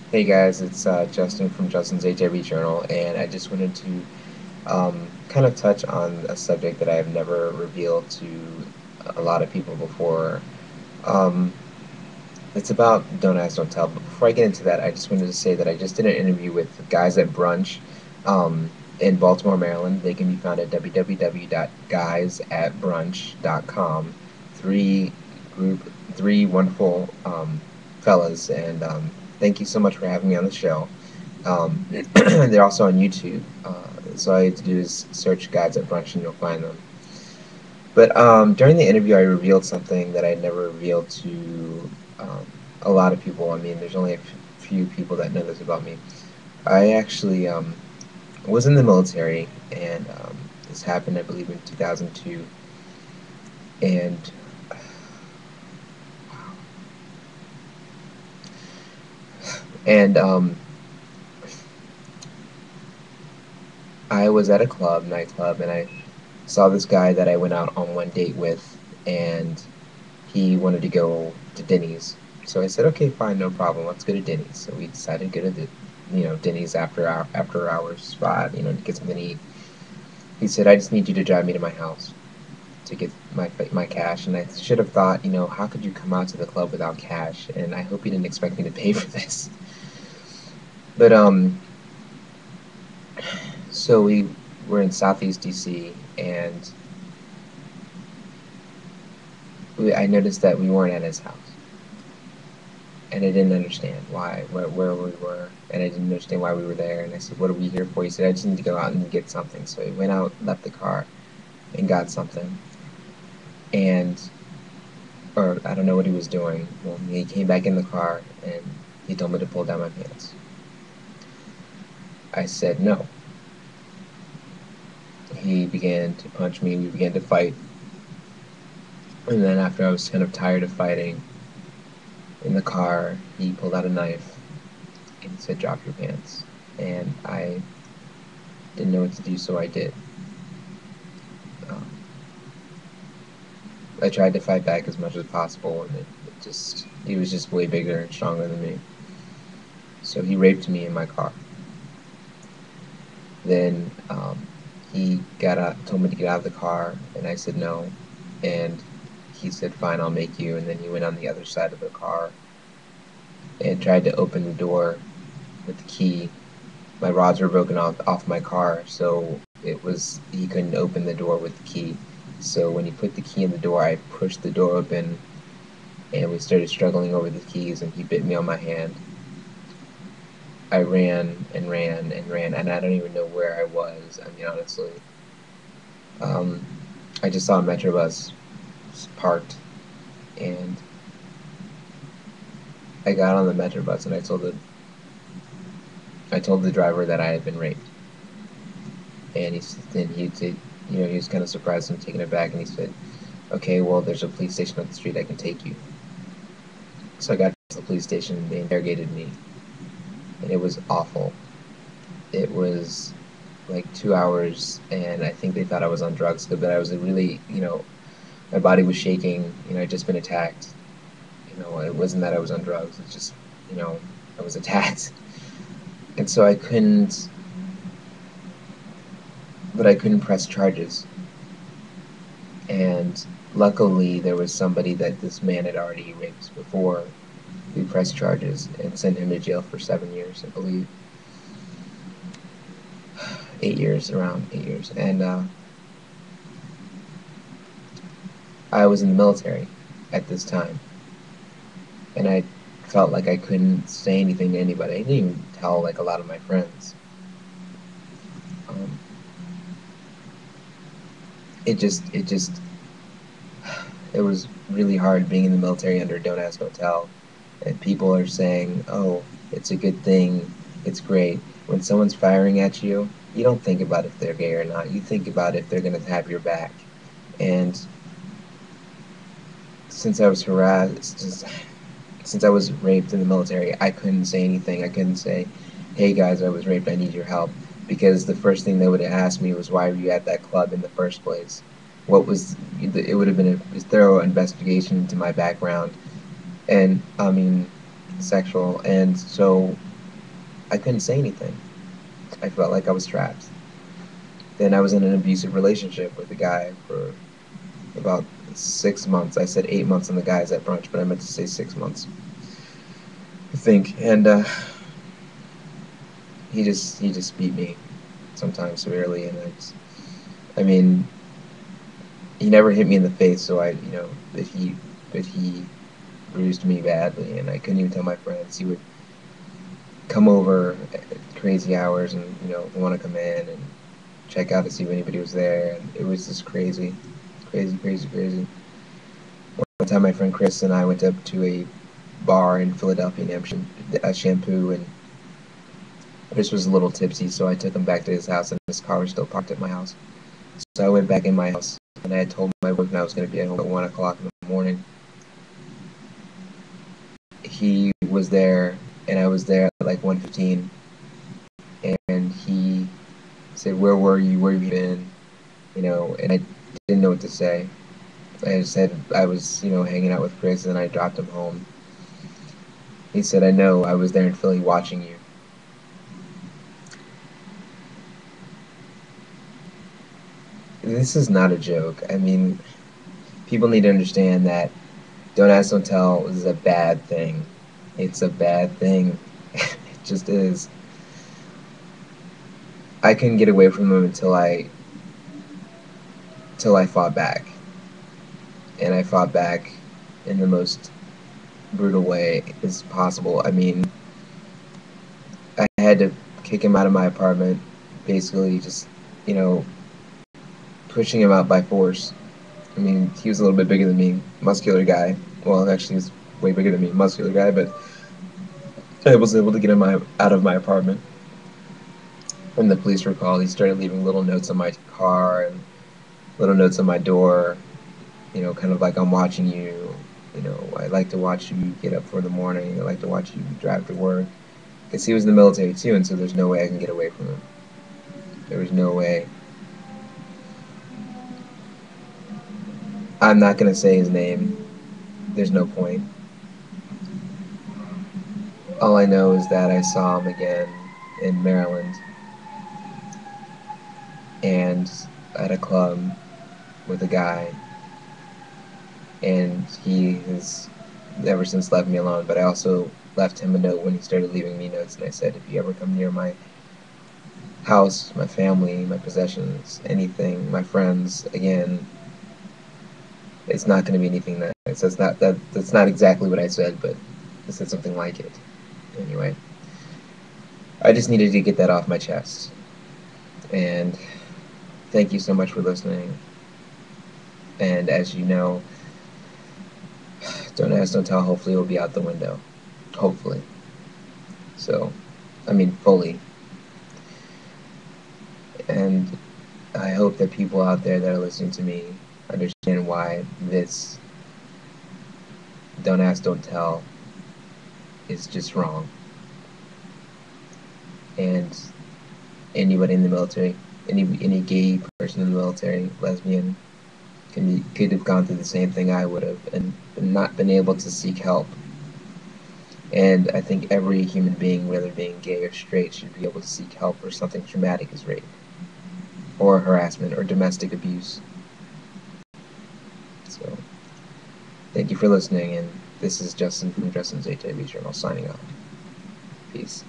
Hey guys, it's Justin from Justin's HIV Journal, and I just wanted to kind of touch on a subject that I have never revealed to a lot of people before. Um, it's about Don't Ask, Don't Tell. But before I get into that, I just wanted to say that I just did an interview with Guys at Brunch in Baltimore, Maryland. They can be found at www.guysatbrunch.com. Three group, three wonderful fellas, and thank you so much for having me on the show. They're also on YouTube, so all you have to do is search Guys at Brunch and you'll find them. But during the interview, I revealed something that I had never revealed to um, a lot of people. I mean, there's only a few people that know this about me. I actually was in the military, and this happened, I believe, in 2002. And and I was at a nightclub, and I saw this guy that I went out on one date with, and he wanted to go to Denny's. So I said, okay, fine, no problem. Let's go to Denny's. So we decided to go to Denny's after hours spot, to get something to eat. He said, I just need you to drive me to my house to get my cash. And I should have thought, how could you come out to the club without cash? And I hope you didn't expect me to pay for this. But so we were in Southeast DC, and I noticed that we weren't at his house. And I didn't understand where we were, and I didn't understand why we were there. And I said, "What are we here for?" He said, "I just need to go out and get something." So he went out, left the car, and got something. And or I don't know what he was doing. Well, he came back in the car and he told me to pull down my pants. I said no. He began to punch me. We began to fight. And then after I was kind of tired of fighting in the car, he pulled out a knife and he said, "Drop your pants." And I didn't know what to do, so I did. Um, I tried to fight back as much as possible, and he was just way bigger and stronger than me. So he raped me in my car. Then he told me to get out of the car, and I said no. And he said, "Fine, I'll make you." And then he went on the other side of the car and tried to open the door with the key. My rods were broken off my car, so he couldn't open the door with the key. So when he put the key in the door, I pushed the door open, and we started struggling over the keys, and he bit me on my hand. I ran and ran and ran, and I don't even know where I was. I mean, honestly, um, I just saw a metro bus parked, and I got on the metro bus, and I told the driver that I had been raped, and he was kind of surprised and taken aback, and he said, "Okay, well, there's a police station up the street. I can take you." So I got to the police station, and they interrogated me, and it was awful. It was like 2 hours, and I think they thought I was on drugs, but I was really, my body was shaking. I'd just been attacked. It wasn't that I was on drugs. It's just, I was attacked, and so I couldn't press charges. And luckily, there was somebody that this man had already raped before we pressed charges and sent him to jail for 7 years, I believe. 8 years, around 8 years. And I was in the military at this time, and I felt like I couldn't say anything to anybody. I didn't even tell like a lot of my friends. Um, it was really hard being in the military under Don't Ask, Don't Tell, and people are saying, "Oh, it's a good thing, it's great." When someone's firing at you, you don't think about if they're gay or not. You think about if they're gonna have your back. And since I was harassed, since I was raped in the military, I couldn't say anything. I couldn't say, "Hey guys, I was raped, I need your help," because the first thing they would have asked me was, "Why were you at that club in the first place?" It would have been a thorough investigation into my background, and I mean, sexual. And so I couldn't say anything. I felt like I was trapped. Then I was in an abusive relationship with a guy for about 6 months. I said 8 months on the guys at brunch, but I meant to say 6 months, I think. And he just beat me, sometimes severely, and I mean, he never hit me in the face, so but he bruised me badly, and I couldn't even tell my friends. He would come over at crazy hours and want to come in and check out to see if anybody was there, and it was just crazy, crazy, crazy, crazy. One time, my friend Chris and I went up to a bar in Philadelphia named Shampoo, and Chris was a little tipsy, so I took him back to his house, and his car was still parked at my house. So I went back in my house, and I had told my boyfriend I was going to be at home at 1 o'clock in the morning. He was there, and I was there at like 1:15, and he said, "Where were you? Where have you been?" And I didn't know what to say. I just said I was, hanging out with Chris, and I dropped him home. He said, "I know, I was there in Philly watching you." This is not a joke. I mean, people need to understand that Don't Ask, Don't Tell is a bad thing. It's a bad thing. It just is. I couldn't get away from him until I fought back. And I fought back in the most brutal way as possible. I mean, I had to kick him out of my apartment, basically just, you know, pushing him out by force. I mean, he was a little bit bigger than me, muscular guy. Well, actually, he's way bigger than me, muscular guy, but I was able to get him out of my apartment. When the police were called, he started leaving little notes on my car and little notes on my door, kind of like, "I'm watching you. I like to watch you get up for the morning. I like to watch you drive to work." Because he was in the military too, and so there's no way I can get away from him. There was no way. I'm not going to say his name. There's no point. All I know is that I saw him again in Maryland and at a club with a guy, and he has ever since left me alone. But I also left him a note when he started leaving me notes, and I said, "If you ever come near my house, my family, my possessions, anything, my friends, again, it's not going to be anything that." So that's not exactly what I said, but I said something like it. Anyway, I just needed to get that off my chest. And thank you so much for listening. And as you know, Don't Ask, Don't Tell hopefully will be out the window. Hopefully. So, I mean, fully. And I hope that people out there that are listening to me understand why this Don't Ask, Don't Tell is just wrong. And anybody in the military, any gay person in the military, lesbian, could have gone through the same thing I would have and not been able to seek help. And I think every human being, whether being gay or straight, should be able to seek help for something traumatic as rape or harassment or domestic abuse. So, thank you for listening, and this is Justin from Justin's HIV Journal signing off. Peace.